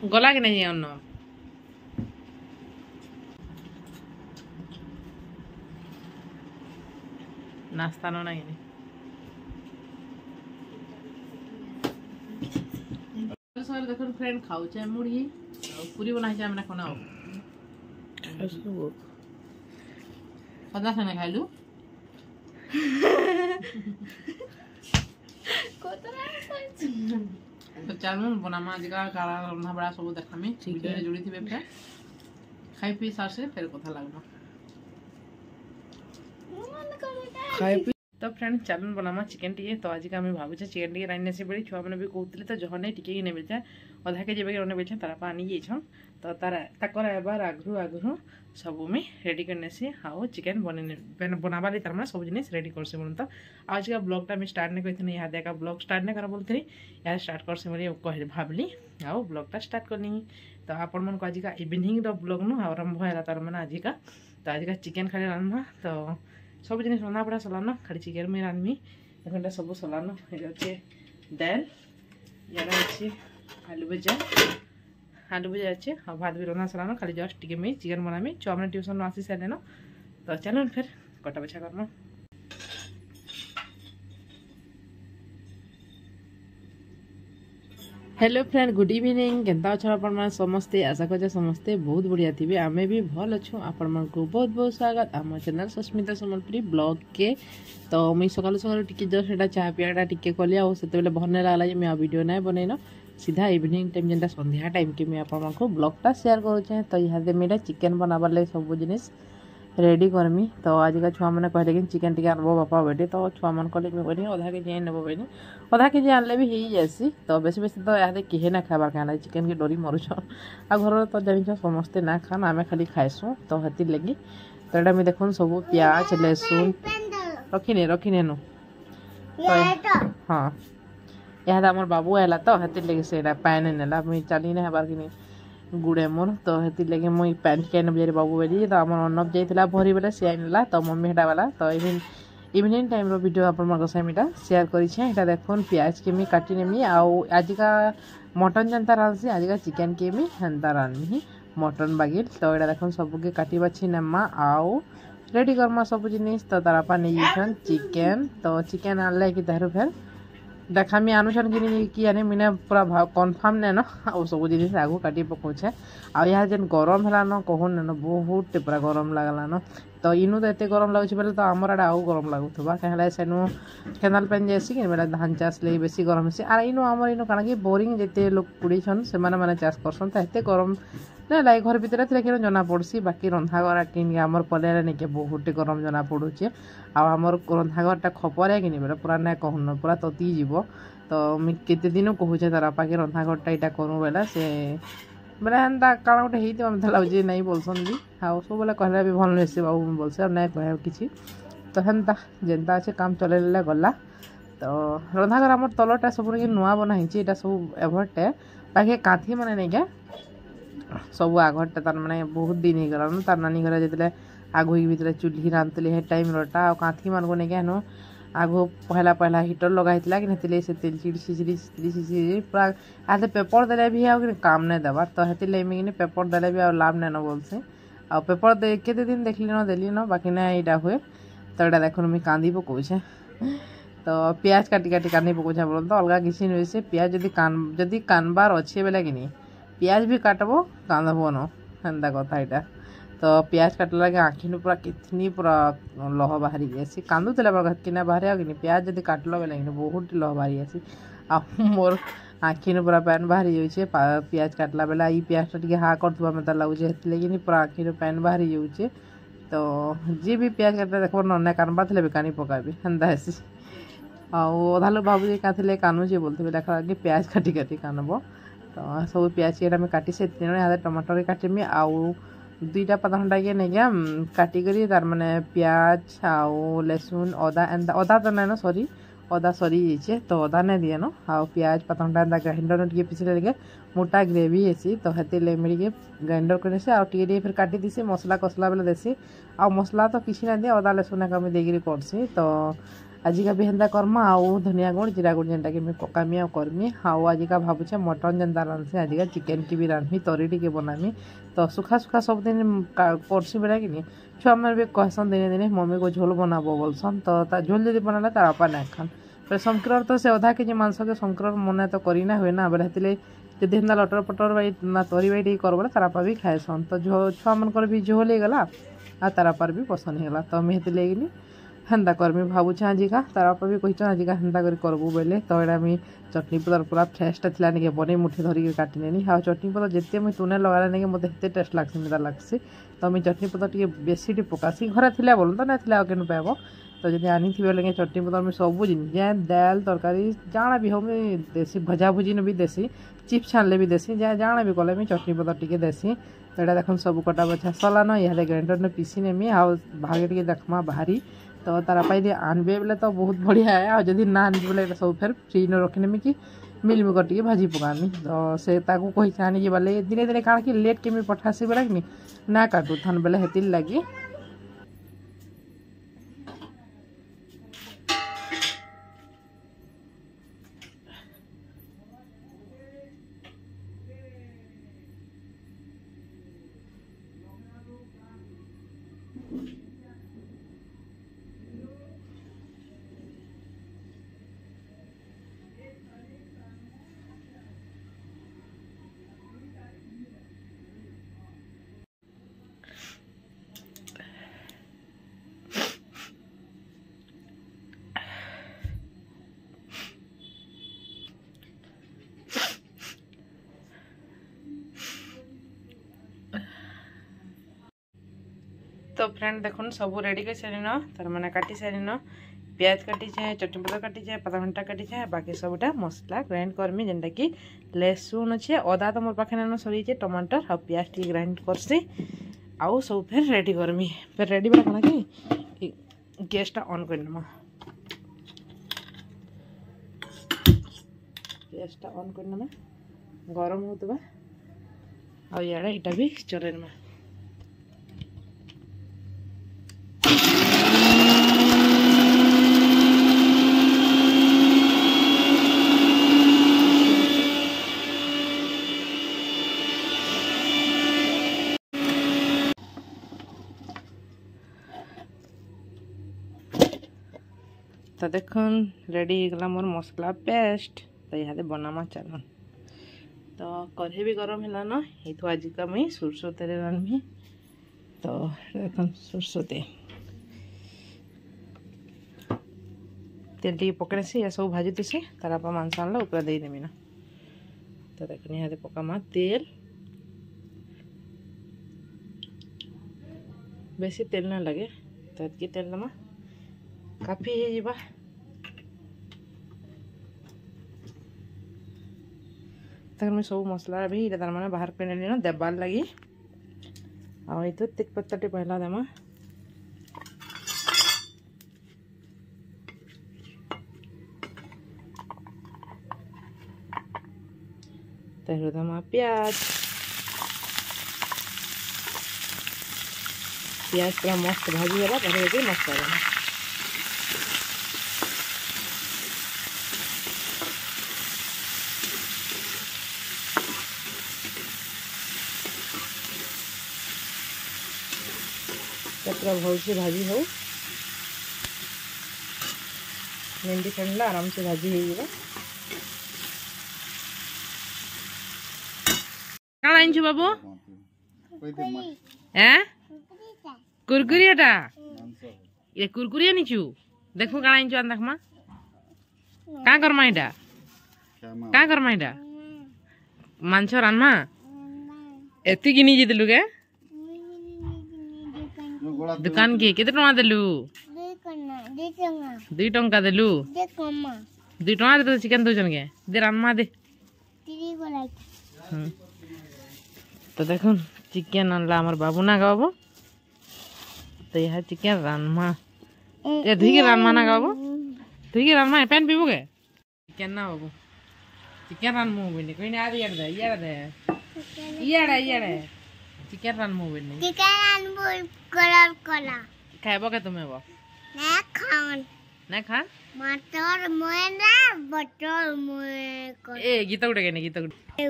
गला कि नहीं अन्न नास्ता न नहीं देखो फ्रेंड खाऊचे मुड़ी पूरी बनाई आम खाना पचास खाना खाइलु तो चलो बनामा आज का काला रंधा बड़ा सब देखामी वीडियो जोड़ी थी बेटा खाई पी सार से फिर कथा लगबा खाई पी तो फ्रेंड चलन बनामा चिकन टी तो आज का हम भावुचे चिकन टी रान्ने से बड़ी छुआ मैंने भी कहते तो जहने टिके नहीं मिलता अधा के जब रने बेचा तारा पानी जाइछन तो तारा तकर एबार आगु आगु सब में रेडी करने से आओ चिकन बने बनावा ली तार सब जिन रेडी कर से बोलता आज का ब्लॉग मैं स्टार्ट नहीं करते यहाँ देखा ब्लॉग स्टार्ट नहीं कर बोलते यार स्टार्ट कर से बोली भावली आओ ब्लॉगटा स्टार्ट करनी तो आपण मन को आज का इवनिंग ब्लॉग नु आरंभ है तार मैंने आज का तो आज का चिकन खाली रान्ना तो सब जिन रंधा बड़ा सलानो खाली चिकन में रान्मी एखनटा सब सलानो ये अच्छे दाल यार अच्छे आलू भजा अच्छे और भात भी रंधा सलानो खाली जस्ट टिके में चिकन बनामी छुआ मैंने ट्यूशन आसी सारे न तो चलो फिर कटा बछा करना हेलो फ्रेंड गुड इवनिंग केन्ता अच्छा आपण समस्ते आशा कर समस्ते बहुत बढ़िया थे आम भी भल अच्छु आपण मन को बहुत बहुत स्वागत आम चैनल सस्मिता सम्बलपुरी ब्लॉग के तो मुई सकाल सकाल टिके जस्ट एटा चाह पियाटा टिके कली आते भल नहीं लगला मैं वीडियो ना बनईन सीधा इवनिंग टाइम जेनटा संध्या टाइम के मैं आपण को ब्लॉगटा शेयर करुचे तो यहाँ मुझे चिकेन बनाबार लगे सब जिनिस रेडी करमी तो आज का छुआ मैंने कहले कि चिकेन टी आनब बापा बेटे तो छुआ मन कहले कहनी अधा के जी नब बेटे अधा के जी आनले भी हो जासी तो बेसी बेसी तो यहाँ किए ना खाबार क्या चिकेन के डरी मरुछ आ घर तो जान समस्ते ना खान आम खाली खाएसु तो हेती लगी तो यहाँ मुझे देखुन सब प्याज लहसुन रखिने नु हाँ यहाँ आम बाबू आला तो हेती लगी से पैन नेला मुझे चली ना हेबार कि गुड़े मोर तो हेती लगे मुई पैंट के नब बाबू बेली तो आम अर्णव जाइला भरी बेले सी आनला तो मम्मी हेटा वाला तो इवनिंग टाइम रो वीडियो आपण सामीटा शेयर करें देखुन प्याज के मी काटी नेमी आज का मटन जनता रांधसी आज का चिकेन के मी हेन्ता रांधमी मटन बागिल तो यहाँ देखुन सबके काटी बाछी नेमा आउ रेडी करमा सब जिनिस तो तारापा नहीं चिकेन तो चिकेन आनला कि तारू फेर देखा मी आनुछन कि आने मैंने पूरा कन्फर्म ने न सब जिन आगू काटी पकाऊे आ यहाँ जेन गरम है न कहून न बहुत पूरा गरम लगला न तो इनू तो एत गरम लगुच बोले तो आमर आड़े आउ गरम लगुवा क्या सेनु केनाल पेन जासी कि बोले धान चाष लगे बेसी गरम है आर इनू आमर इनू काଣା कि बोरिंग जिते लोग कुड़ीछन से मैंने चाष करसन तो एत गरम ना लाइक घर भितर थे जना पड़सी बाकी रंधा घर कि आमर पलिया नहीं बहुत गरम जना पड़ुचे आमर रंधा घरटा खपरिया कि बोले पूरा ना कहून पूरा तती जीव तो केते दिन कहूचे तार बापा कि रंधा घरटा यहाँ करूँ बोले से बोले हेन्ता काଣା गोटे होता मतलब लगे नहीं बोलसन भी हाँ सब बोले कहले भी भल नुहे बाबू बोलसे ना कह कि तो हेन्ता जेनता अच्छे काम चलैले गला तो रंधा घर आम तलटा सब नुआ बना यहाँ सब एभरटे बाकी कांथी मैंने नहीं क्या सब आगटा तार मैंने बहुत दिन हो गला तार नानी घर जो आगु भीतर चूल्ही रांधुले हे टाइम रटा कांथी मान को नहीं क्या आगु पहला पहला हिटर लगाई कि से तेल चिड़ी पूरा आते पेपर देले भी आ काम नहीं देवार तो हेती लगे पेपर देले भी लाभ नहीं न बोलसे आ पेपर दे केते दिन देखली न देली न बाकी ना यहाँ हुए तो यहाँ देख मुझे कांदी पकाऊे तो प्याज काटी काटी कांदी पकाऊे बोल तो अलग किसी नुहे से प्याज जदि कानबार अच्छे बेले कि नहीं प्याज भी काटबो कांदबो न हेन्ता कथा यहाँ तो प्याज काटला लगे आँखी पूरा कितनी पूरा लह बाहरी जासी कांदुला कि बाहर कि प्याज जब काटल बेले कि बहुत लह बाहरी जासी आ मोर आँखी पूरा पैन बाहरी जाऊे प्याज काटला बेले ये प्याजटा टी हा कर मत लगे लगे पूरा आँखी पैन बाहरी जाऊे तो जी भी प्याज काटे देख ना कानबार थे कानी पकाबी हेन्ता हेसी आधा लोग भावुचे क्या थे कानुचे बोलते देखा कि प्याज काटी काटी कानब तो सब प्याज के काटी से यहाँ टमाटर काटमी आउ दुईटा पाता घंटा के नहीं क्या काटिक तार माने प्याज आउ लहसुन अदा एंता अदा तो नहीं न सरी अदा सरी जाइए तो अदा नहीं दिए न आ प्याज पाता घंटा एंता ग्राइंडर टे पिसले लगे मोटा ग्रेवी हेसी तो हेती मेरे ग्राइंडर कर फिर काटी दीसी मसला कसला बेले देसी आ मसला तो किसी ना दिए अदा लहसुन कमी देकर करसी तो आजिका भी हेन्ता करमा आउ धनिया गुड़ जीरा गुड़ जेनटा कि मुझे पकामी आ करमी आउ आजिका भावुचे मटन जेनता रांधसी आजिका चिकेन की भी रांधमी तरी टी बनामी तो सुखा सुखा सब दिन करसी बेला कि छुआ मैंने भी कहसन दिने दिने मम्मी को झोल बनाबो बोलसन तो झोल जब बनाला तार बापा ना खान फिर शंकर तो से अधा केजी मांस के शंकर मन तो करना हुए ना बेले जदि हेन्ता लटर पटर ना तरी बाई कर बोले तार बापा भी खाएसन तो छुआ मनकर भी झोल हो गला आ तार बापार भी पसंद होगा तो मुझे हेती हेन्ता करमी भावुचे आजिका तार बापा भी कहीचन आजिका हेन्ता करबू बोले तो यहाँ मुझे चटनी पतर पूरा फ्रेशटा थी नहीं बने मुठी धरिक काटिनेनी हाँ चटनी पतर जिते मुझे तुने लगाला नहीं मत हेते टेस्ट लगसी मत लगसी तो मुझे चटनी पतर टे बेसी पकासी घरे थिला बोल तो ना थिला केन पाइब तो जब आनी थी लगे चटनी पतर मुझे सब जिन जहाँ दाल तरकारी जाना भी हो मुझे देसी भजा भुजी भी देसी चिप्स छानले भी देसी जहाँ जाना भी कले मुझे चटनी पतर टे देसी तो यहाँ देख सब कटा बछा सलान यहाँ ग्राइंडर ने पीसी नेमी आ भागे टे देखमा बाहरी तो तारा पाई आनबे बोले तो बहुत बढ़िया है और जदि ना आनबे बोले सब फिर फ्रिज में रखनेमी कि मिल मेकर टे भाजी पकामी तो से कही आनी बोले दिने दिने काण कि लेट केमी पठासी बेला कि ना काटू थान बेले हेतिर लगी तो फ्रेंड देखो सब रेडी कर सारिन तार मैंने काटी सारिन प्याज काटी जाए चटनी पतर काटी जाए पता घंटा काटी जाए बाकी सबटा मसला ग्राइंड करमी जेनटा कि लहसुन अच्छे अदा तो मोर पाखे न सरी टमाटर और प्याज टी ग्राइंड करसी आउ सब फिर रेडी करमी फिर रेडी बेला कना कि गैसटा ऑन करनमा गैसटा ऑन करनमा गरम होतबा आ याडा इटा भी चलेनमा तो देखुन रेडी होगा मोर मसला पेस्ट तो यहाँ बनामा चलन तो कढ़े भी गरम है ना ये तो आज का मुई सरसों तेल रांधमी तो देख सरसों तेल टी पकड़े से या सब भाजी थी तार आप मांस आनला ऊपर दे देमी ना तो देख यहाँ पकामा तेल बेसी तेल ना लगे तो ये तेल दमा काफी है जीवा तक मैं सब मसला भी तार मैंने बाहर कर ना देबार लगी और तो तेजपत्ता टे पहला देमा तेरे देमा प्याज पूरा मस्त भाजी है भरे मस्त देना पूरा भल से भाजी हो मेहंदी छाणला आराम से भाजी हो कौन आइछ बाबू कुरकुरियाटा ये कुरकुरिया नीचू देखो कौन आइछ आन देखमा का करमा इटा का करमा इटा मांस रानमा एति किनी जितलु के दुकान के केते टका देलु 2 टंका देलु 2 टका दे चिकन दोजन के दे रानमा दे तो देखो चिकन अनला हमर बाबू ना बाबू तो यह चिकन रानमा ये धुई के रानमा ना बाबू धुई के रानमा पेन पीबो के चिकन ना बाबू चिकन रानमु बिनी कोई ने आदि यार दे चिकन रानमु बिनी चिकन रानमु कलर कला खाइबो के तुमे बो ना खान ना खा मटर मोना बटर मोए ए गीत गुटे के गीत गुटे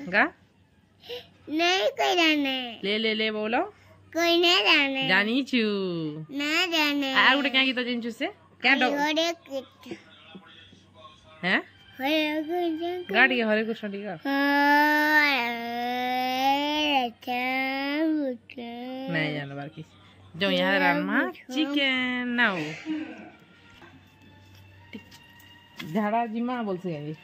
गा नहीं कोई जाने ले बोलो कोई नहीं जाने जानी छु ना जाने आ गुटे क्या गीत जानी छु से क्या डो हरे कृष्ण हैं हरे कृष्ण गाड़ी हरे कृष्ण डी का नहीं जाना बाकी जो यहाँ रानमा चिकन नाउ झाड़ा जिमा बोल से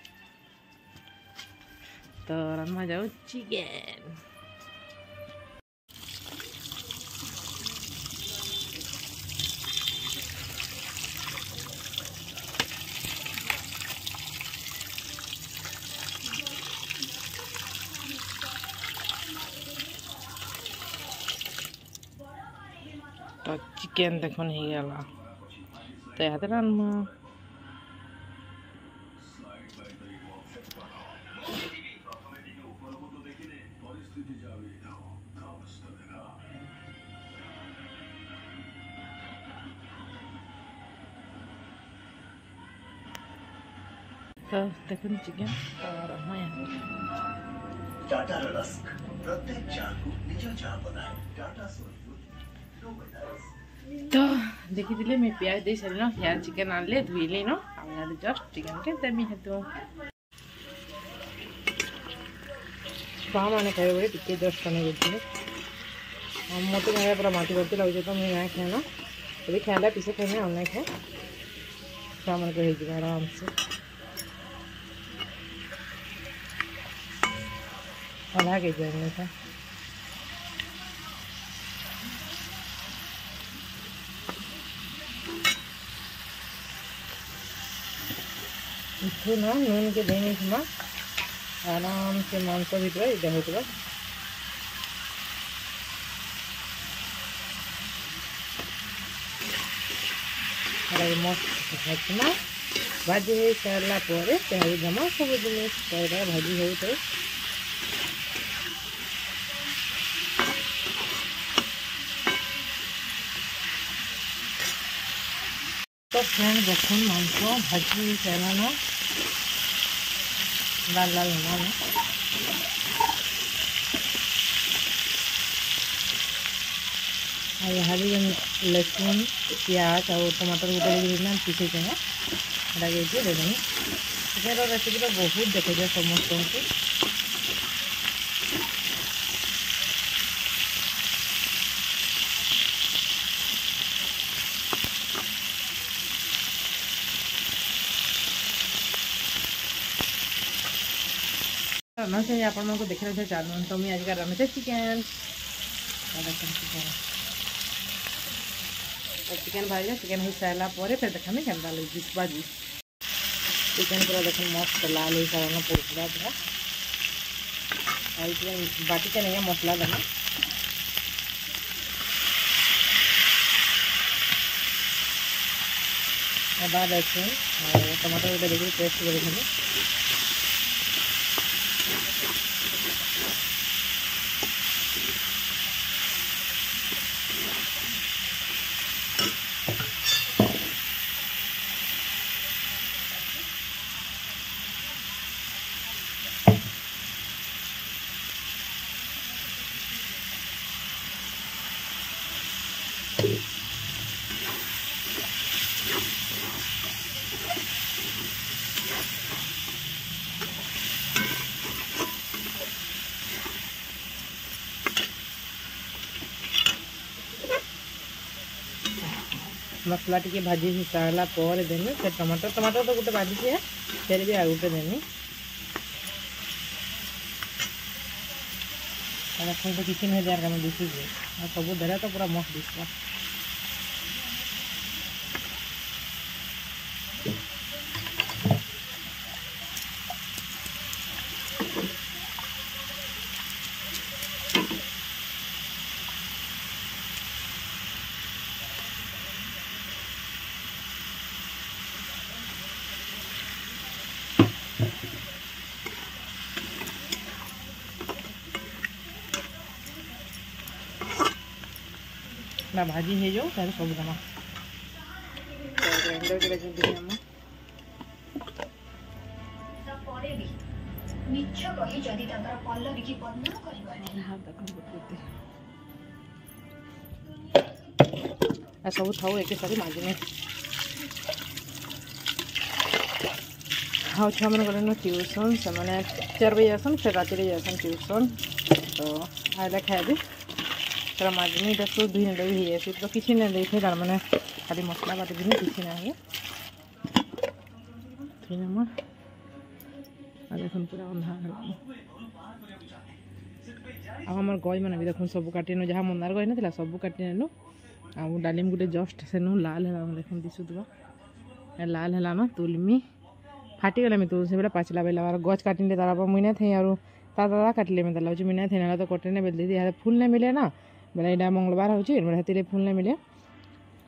तो रानमा जाओ चिकन तो चिकन देखो नहीं गला तो यहाँ रानमा तो देखो चिकन और टाटा रस्क प्रत्येक चाय को निजा चाय बनाए टाटा तो देखी दिले मैं प्याज दे सारी ना यार चिकन आनले धुईले ना आम जस्ट चिकन के देमी हेतु छुआ मैंने खाए बोले टिके जस्ट करने गए मत खाए पूरा माटी करते लगे तो मैं ना खाए ना अभी खाला पीछे खाने हम नहीं खाए छुआ मन को आराम से अला के जाने था ना नून के देने आराम से मांस भीतर इटा होता मस्त खाना भाजी हो सारा जमा सब जिन भाजी हो तो फ्रेंड देखो मांस भाजी सारा ना लाल लाल होना हरी लहसुन प्याज और टमाटर गोटे पीछे दे देनी रेसिपी तो बहुत देखे समस्त को रान्ना चाहिए आप देखने से चालू तो मैं आज रान्ना चाहिए चिकेन चिकेन भाजा चिकेन हो सारा फिर देखा केन्ता लगे भाजी चिकेन पूरा देख मस्त लाल हो सारा पूरा पूरा बाटी के नहीं मसला देना अदा लहसुन और टमाटर गोटे देखिए पेस्ट कर मसला टी भाजी ही सारा देनी फिर टमाटर टमाटर तो गोटे भाजी है फिर भी आउ गोटे देनी तो किसी नहीं जार कम दिशे सब देला तो पूरा मस्त दिशा ना भाजी है जो तार सब देना ग्राइंडर के जल्दी हम सब थाऊ एक सारी माजिने हाँ छुआ मैंने गले ट्यूशन से मैंने 4 बजे आसन फिर रात जासन ट्यूशन तो आइले खाइबे तेरा माजनी देखो 2 घंटे भी है तो किसी ने देखे तार मैंने खाली मसला बाटे भी किसी ना है ठीक है मां देखो पूरा अंधार अब हमार गई मैंने भी देखो सब काटी जहाँ मंदार गई ना सब काटी नेलु आ डालीम गोटे जस्ट से लाल है देखो दिशुवा लाल है ना तुलमी फाटीगला मैं तुलसी बेला पाचला बेला और गच काटिले तार मुई नहीं थे और ता दादा काटिले मैं लागे मुई नहीं थे ना तो कटे बेल दीदी यहाँ फुल नहीं मिले ना बेला यहाँ मंगलवार हो हाथी फुल नहीं मिले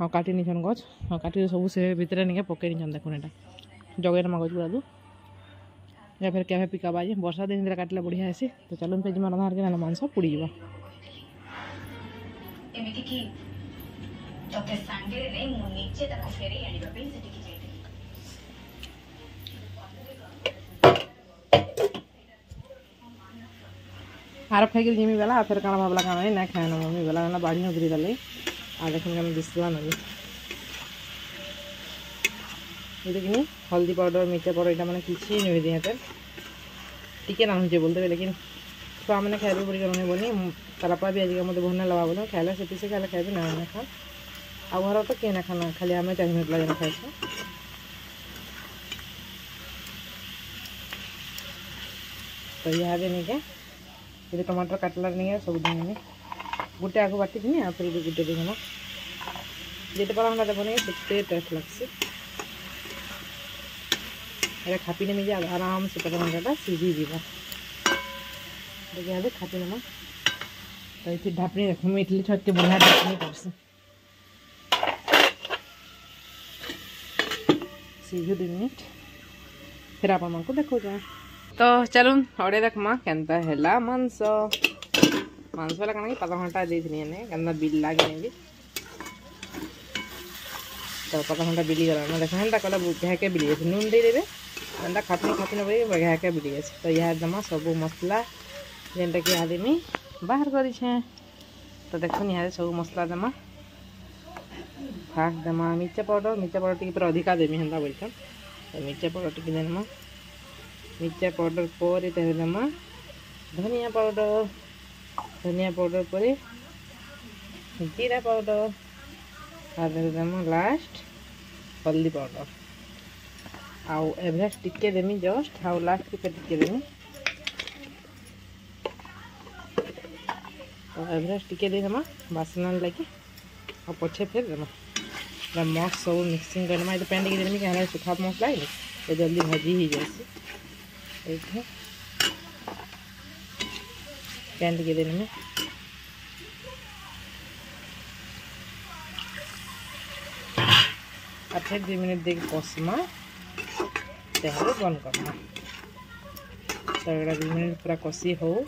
हाँ काटी नीछन गच हाँ काटी सब से भितर नहीं पकई नीछन देखो यहाँ जगह नमा गच गुड़ा या फिर क्या पिका बाजे वर्षा दिन काटिले बढ़िया आसी तो चलो पे जिमा रंधा के मांस पुड़ी जा आर खाई जिमी बेला फिर काना भावला खाना ना खाए ना मम्मी बेला ना बाड़ी उतरी दे आ देख दिशा ना देखनी हल्दी पाउडर मिर्चा पाउडर यहाँ मैंने किसी नहीं दिए टिके ना हो बोलते लेकिन छुआ मैंने खाए पड़ी कर बनी तारापा भी आज मत भरना लगा बोल खाइला से पीछे खाइला खाए ना ना खा आ घर तो किए ना खाना खाली आम 4 मिनट लगे खाए तो यहाँ नहीं क्या ये टमाटर काटला नहीं है सब दिन गोटे आग बाटी थी फिर गोटे देखें जिते पारा हम देव नहीं से टेस्ट लगसी अरे खापी नेमी जा आराम से पटा घंटा सीझी जीवा देखिए खापी नेमा तो ये ढापनी रखी मैं इडली छत के बढ़िया ढापनी करसी सीझू 2 मिनट फिर आप को देखो जाए तो चलो अड़े देख माँ केनता है मांस मांस वाला कण पता घंटा देनी केनता बिल लगे भी तो पता घंटा बिली गला देख हेन्ता कला घाके बिली नून दे देवे एंता खापनी खापनी बोली घाके बिली तो यह दमा सब मसला जेनटा कि आदमी बाहर करें तो देख यहाँ सब मसला दमा फास्ट दमा मिर्चा पाउडर टी पूरा अधिका देमी हेन्ता बोलते तो मिर्चा पाउडर टी देमा मिर्चा पाउडर पर देमा धनिया पाउडर पर जीरा पाउडर और देमा लास्ट हल्दी पाउडर आउ एवरेस्ट टिके देमी जस्ट आउ लास्ट के टिके देमी तो एवरेस्ट टिके देमा बासना लगे और पछे फिर देमा मस्त सब मिक्सिंग करना ये पैन टिके देमी क्या सुखा मसला तो जल्दी भाजी ही जाए पैन टिके देने में और फिर 2 मिनट देख कषमा तेल बंद करना तो ये 2 मिनट पूरा कषी हो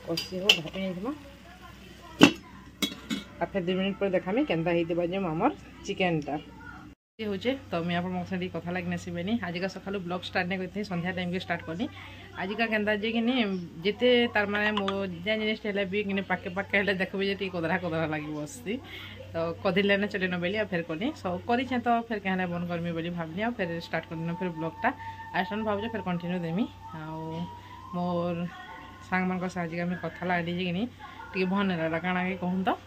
ढापी नहीं और फिर 2 मिनट पर देखा केन्ता हो आमर चिकेनटा हो तो मुझे आप कथा लगे नसीबेनी आज का सकालू ब्लॉग स्टार्ट नहीं करते संध्या टाइम के स्टार्ट करनी आज का केन्ता जे कि जिते तार माने मो जा जिनिस हेले भी कि पाके पाके हेले देखबे जे टी कोदरा कोदरा लागी बसती तो कदिले ना चले न बेली और फिर करनी सब करी तो फिर कहना बंद करमी बोली भावनी और फिर स्टार्ट करनी फिर ब्लॉगटा आसन भावजे फिर कंटिन्यू देमी आ मोर सांग मान आज कथा लगे कि भन रहा काଣା कि कहूँ तो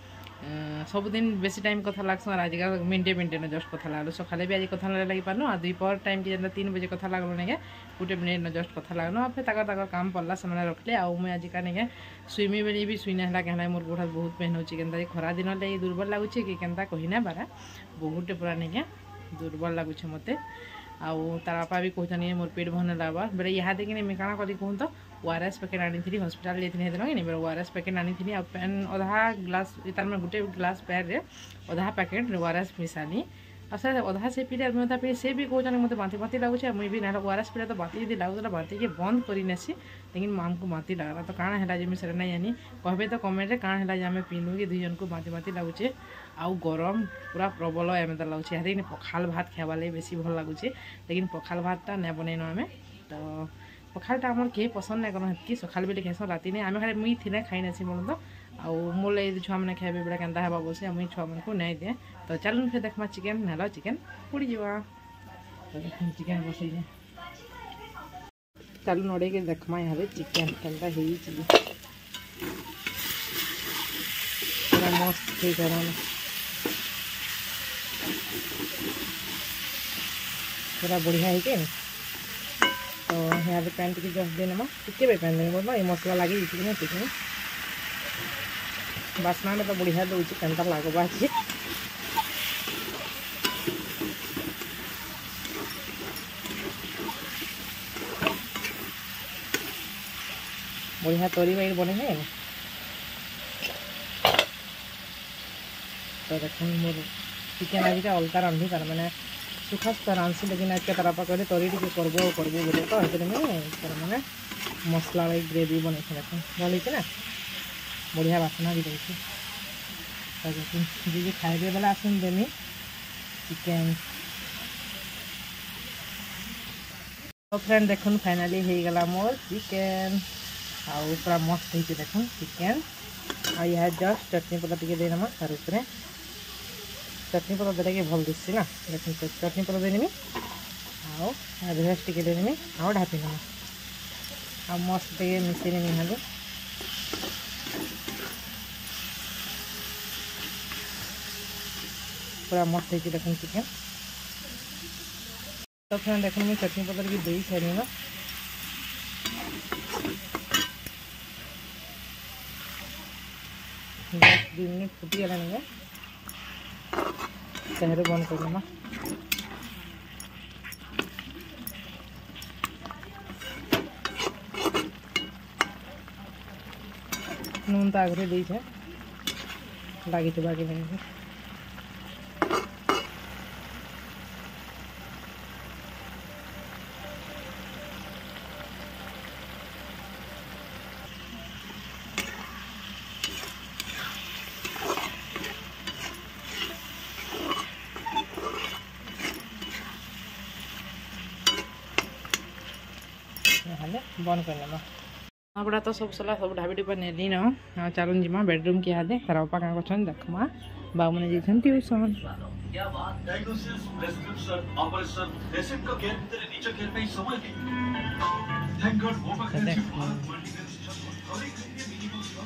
सबुदिन बेसी टाइम कथा लगस और आज मिनटे मिनटे न जस्ट कथा लगल सकाले भी आज कथा लगे पार्न और दुपहर टाइम की 3 बजे कथा लगल नहीं गोटे मिनिट न जस्ट कथा लगन और फिर तक काम पड़ला से रखले आउ मुझे आज का नहीं सुईमी बेली भी सुईना है कहना मोर गोड़ बहुत पेन होता खरा दिन लगे दुर्बल लगुच कि केनता कहीना बारा बहुत पूरा नहीं दुर्बल लगुच मत आउ तार बापा भी कहते मोर पेट भन लगवा बेले यहाँ देखिए मुझे काଣା कली कहूँ तो ORS पैकेट आनी थी हॉस्पिटल जाती नहीं बेले ORS पैकेट आनी थी पैन अधा ग्लास तार गोटे ग्लास पैर रे अधा पैकेट ORS मिसानी आसे अधा से पीले अधा पी से भी कहते मत बांती बांती लगुचे मुई भी ना ओआरएस पीले तो बांती यदि लगुला बांती के बंद कर नेसी लेकिन माम को बांती लगला तो काଣା है जे मुझे नहीं जानी कहबे तो कमेंट रे काଣା है आम पीलु कि 2 जन को बांती बांती लगुचे आउ गरम पूरा प्रबल एम लगुचे हेरी पखाल भात खावा लगे बेसी भल लगुचे लेकिन पखाल भातटा नहीं बनैन आम तो पखालटा आम कहीं पसंद नहीं करना कि सकाल बेले खाइस राति नहीं आम खाली मुई थी खाई नेसी बोल तो मोल ये छुआ मैंने खाइबे बेला केन्ता हेबा बोलसे मुई छुआ मन को नहीं दिए तो चलो फिर देखमा चिकेन नाला चिकेन उड़ी जावा तो देखम चिकेन बसई जे चलो नड़े के देखमा यहाँ चिकेन केन्ता हे पूरा मस्त हे कर पूरा बढ़िया है के तो यहाँ पैन टी जस्ट देने टिके पैन देने बोल ये मसला लगे चिकेन चिकेन बासना में तो बढ़िया दूसरी केन्ता लगवा अच्छे बढ़िया तरी बाई बने हैं तो देख मोर चिकेन आज अलता रांधि तार मैंने सुखा सुखा रांधसी लेकिन आज के तरफ कहले तरी टी करबो बोले तो तार मैंने मसला वाई ग्रेवी बन देख भल ना बढ़िया बासना भी देखे तो देखिए जी खाइबे वाला आसन देमी चिकेन तो फ्रेंड देखुन फाइनाली हो गला मोर चिकेन आउ पूरा मस्त होती देखुन चिकेन आ यह जस्ट चटनी पता टे देना तार ऊपर चटनी पता देले भल दिसी ना देखुन चटनी पता देनी आउ भेज टे देनी आउ ढापी देना आ मस्त टे मिसेनी निहाले पूरा मस्त है देखुन चिकेन तो फ्रेंड देखो मुझे चटनी पतर भी दे सारी ना 2 मिनट फुटी गला नहीं चेहरे बंद कर देना नून तो आगे दी है लगी तो बाकी नहीं बंद करने बड़ा तो सब सला सब ढाबी ढुबा नेली न चलन जीमा बेडरूम के हादे तार बापा क्या कर देखमा बाबू मैंने जाइछन ट्यूशन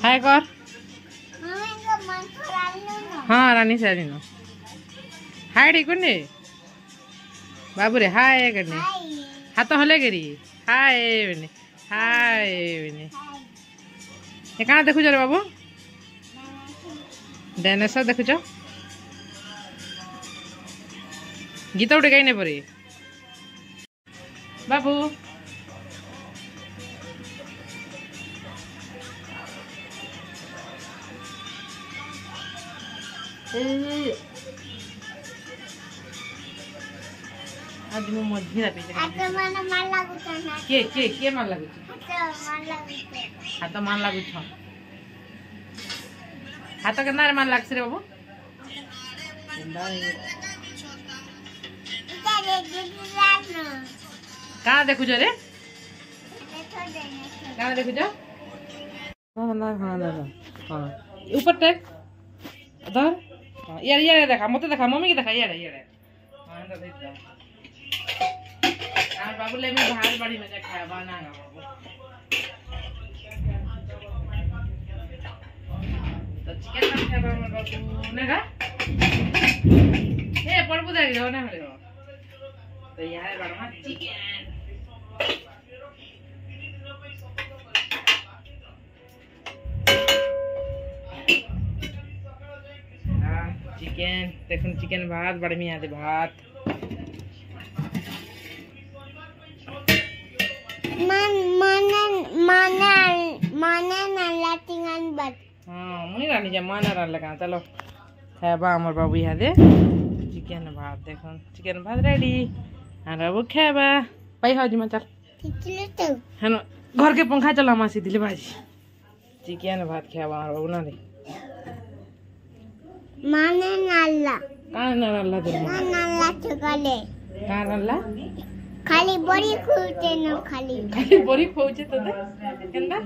हाय कर हाँ रानी सारी न हाय डी कुने बाबू रे हाय करने हाथ हले गिरी हाय बने हाय बने ये कहाँ देखुच रे बाबू डायनासोर देखुच गीत उठे गाई नहीं पड़े बाबू आज मु मझिरा पे के मार लागु हाथ मान लागु हाथ के मान लागस रे बाबू कहाँ देखुच रे कहाँ देखुच ऊपर टेक धर यार देखा मत देखा मम्मी की देखा यार बाबू ले मैं बाहर बड़ी मजा खाया बना बाबू तो चिकन खाया बाबू ने का ए पड़बू दे हो ना हो तो यार बड़ा चिकन चिकन देखो चिकन भात बड़ी मिया दे भात मुई रानी जा माना रान लगा चलो खाबा हमर बाबू यहाँ दे चिकन चिकन भात देखो चिकन भात रेडी आरो वो खाबा पाई हाउ जिमा चल किचले तो हन घर के पंखा चला मासी दिले बाजी चिकन भात खाबा आरो ना रे माने नाला कान नल्ला दे नाला चुकाले कान नल्ला खाली बड़ी खुलते न खाली खाली बड़ी खोजे तो दे केंदा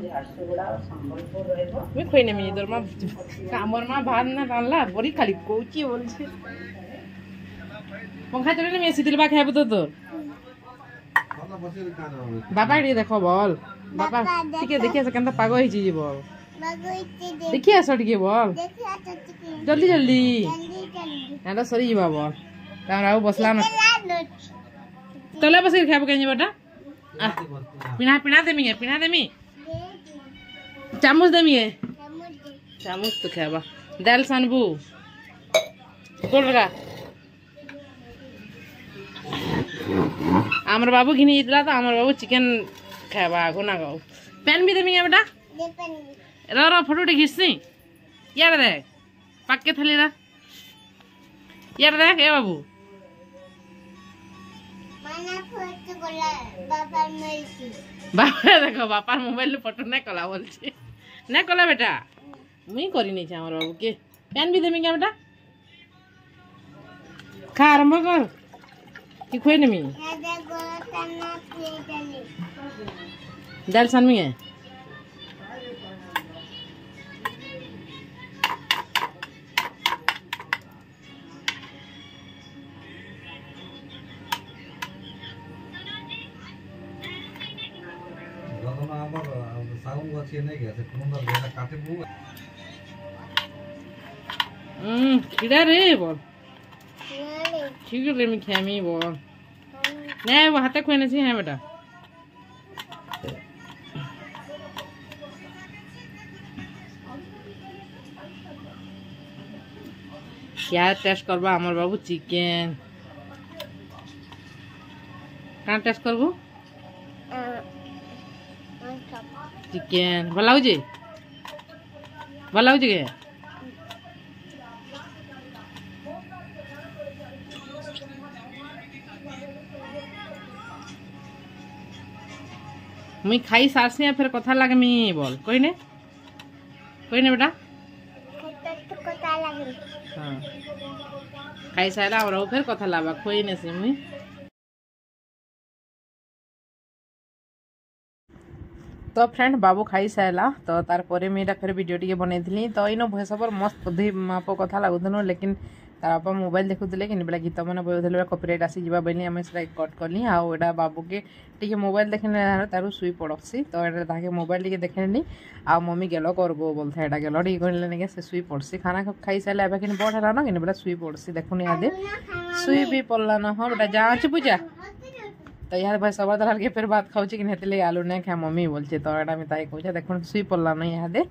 मैं खोइने मी इधर मा कामर मा भात ना नल्ला बड़ी खाली कोची बोलछे पंखा चले मी सिदिल बा खाबो तो बाबा रे देखो बोल बाबा ठीक देखिए से केंदा पागो ही चीज बोल बगोइते दे देखिए सट के बोल देखा तो चिकन जल्दी जल्दी जल्दी ना सरी जीवा बोल तारा बसला ना लालो तले बस खाबो केनी बेटा पिना पिना देमी चामच देमी चामच तो खाबा दाल सानबू कोल लगा आमर बाबू घिनी इतला तो आमर बाबू चिकन खाबा आगो ना गो पेन भी देमी बेटा दे पन रो फोटो खींचती यार देख पक्के थली रा यार देख ए बाबू माना फोटो कोला बाबा मेलसी बाबा देखो बापार मोबाइल फोटो नहीं कला बोलछे नहीं कला बेटा मुई करी नहीं छे हमर बाबू के पेन भी देमी क्या बेटा खा आरंभ कर कि खोई नमी दादा गोला तना प्लेट ले दाल सानमी है किधर रे बोल नाले ठीक है मैं खामी बोल नहीं वो हाथे खोने से है बेटा क्या टेस्ट करबा हमर बाबू चिकन कहाँ टेस्ट करबो चिकन भला हो जे के मुई खाई सारसी फिर कथा लागमी बोल कोई ने बेटा तो कोता लगे हाँ खाई सारा और फिर कथा लाबा खोई ने से मुई तो फ्रेंड बाबू खाई सारा तो तार परे मुझे फिर वीडियो टी बनई तो इन भयस मस्त बुद्धि माप कथा लगुन लेकिन तार बापा मोबाइल देखुले कि बेला गीत मैंने बोलते कपिराइट आसीजा बोली आम से कट कली आउटा बाबू के टी मोबाइल देखने तार शुई पड़सी तो ये मोबाइल टी देखे आ मम्मी गेल करबो बोलते है गेल टी कहले से शुई पड़सी खाना खाई सारे एवं कि बड़ है ना कि बेटा शुई पड़सी देखुन इहादे शुई भी पड़ला ना हाँ बेटा जा अच्छे पूजा तो यहाँ भाई सब दलाल के फिर बात खाऊँ कि हेतले आलू नहीं खा मम्मी बोलचे तो यहाँ मैं ताई कहूँ देख शुई पड़ला ना इहादे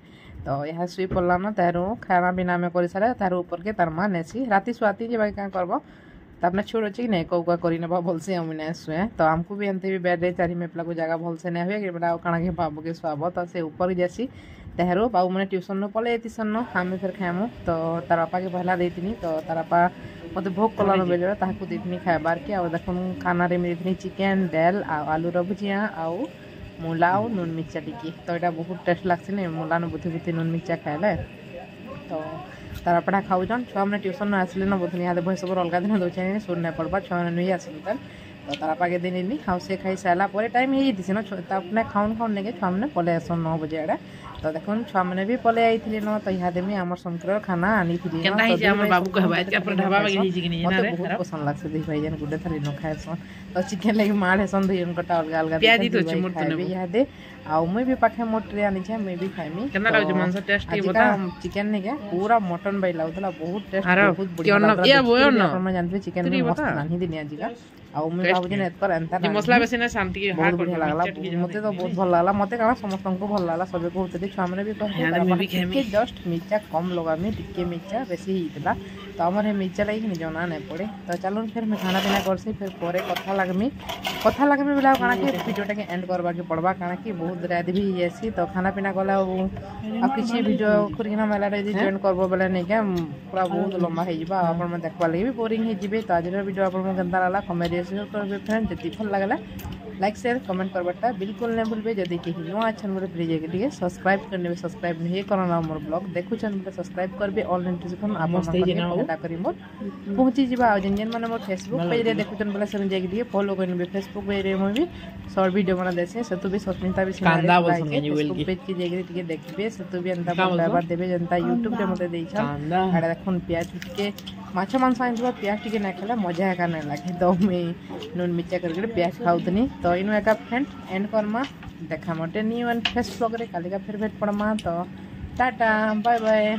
तो यहाँ शुई पड़ला ना तार खाना पीना में कर सारे तार ऊपर के तार माँ नेसी राति शुआती जे भाई क्या करब तापने छोड़ अच्छे कि नहीं कौका कर भलसे हम नहीं शुए तो आमको भी एमती भी बेड रे चारि मेपला को जगह भलसे नहीं हुए कि बेटा काଣା के बाबू के शुआब तो से ऊपर जैसी तेहरू बाबू मैंने ट्यूशन न पले ट्यूशन न आम फिर खाएमु तो तार बापा के पहला देती तो तार बापा मत भोग कला बेले ताकू देती खाइबार के और देखो खाना रे देती चिकेन दाल आलूर भुजिया आउ मूला और नून मिर्चा टिकी तो यहाँ बहुत टेस्ट लगसी नहीं मूला न बुथी बुथी नून मिर्चा खाइले तो तार बापा खाऊन छुआ मैंने ट्यूशन न आसले न बुथनी यहाँ भैंस अलग दिन दौचे शुण नहीं पड़वा छुआ मैंने नहीं आसले तो तार बापा के दिन हाँ से खाई सारा पर टाइम हो जाती ना अपने खाऊन खाऊन लेके छुआ मैंने पलै आसन 9 बजे आड़े तो देखो छुआ मैंने भी पलै आई न तो यहाँ देमी आम शंकर खाना आनी बहुत पसंद लगसे देख भाई जन गुडे थाली न खाएसन तो चिकेन लगे माड़ हेसन दुई उनका अलग अलग यहाँ दे आउ मुई भी पाखे मोटरे आनी छे मुई भी खाइमी चिकेन नहीं क्या पूरा मटन बाई लागुला बहुत टेस्ट बहुत बढ़िया मैं जानते चिकेन में मस्त रांधी दिनी आज का आउ मुई भाबुजी ने एतकर एंता मसला बेसी ना शांति के हार बढ़िया लागला मते तो बहुत भल लागला मते काना समस्त को भल लागला सबे कहते छुआ मैंने भी कहते टिके जस्ट मिर्चा कम लगामी टिके मिर्चा बेसी होता तो आमर हे मिर्चा लगी जना नहीं पड़े तो चलो फिर मैं खाना पीना करसी फिर पर कथा लगमी बोला काना कि वीडियोटा के एंड करवा के पड़वा काना कि बहुत रात भी जासी तो खाना पीना गला अब किसी वीडियो करना मेला जॉइन करबो बोले नहीं क्या पूरा बहुत लंबा हो जावा अपन मैं देखवा लगे भी बोरिंग हो जी तो आज वीडियो अपन केनता लागला कमेंट करबे फ्रेंड जति भल लागला लाइक शेयर कमेंट करवाटा बिल्कुल नहीं भूलबे जदि कहीं नुआ अच्छा बोले प्लीज टे सब्सक्राइब करने सब्सक्राइब नहीं करना मोर ब्लॉग देखुन बोले सब्सक्राइब करबे ऑल नोटिफिकेशन आपटा करी मोर पहुँची जावा जेन जेन माने मोर फेसबुक पेज रे देखुन बोले से जाके फॉलो करने फेसबुक पेज रे मैं भी शॉर्ट वीडियो बना देसे सेतु भी सस्मिता भी फेसबुक पेज की जाके टिके देखबे सेतु भी अंता बार देबे जनता यूट्यूब रे मते देइछन आडा देखुन प्याज टिके माछ मांस आइनबा प्याज टिके ना खेला मजा है का नहीं लगे तो मैं नून मिर्चा करके प्याज खाउतनी तो इन एका फ्रेंड एंड करमा देखा मोटे न्यू एंड फ्रेश ब्लॉग रे काली का फिर भेट पड़मा तो टाटा बाय बाय।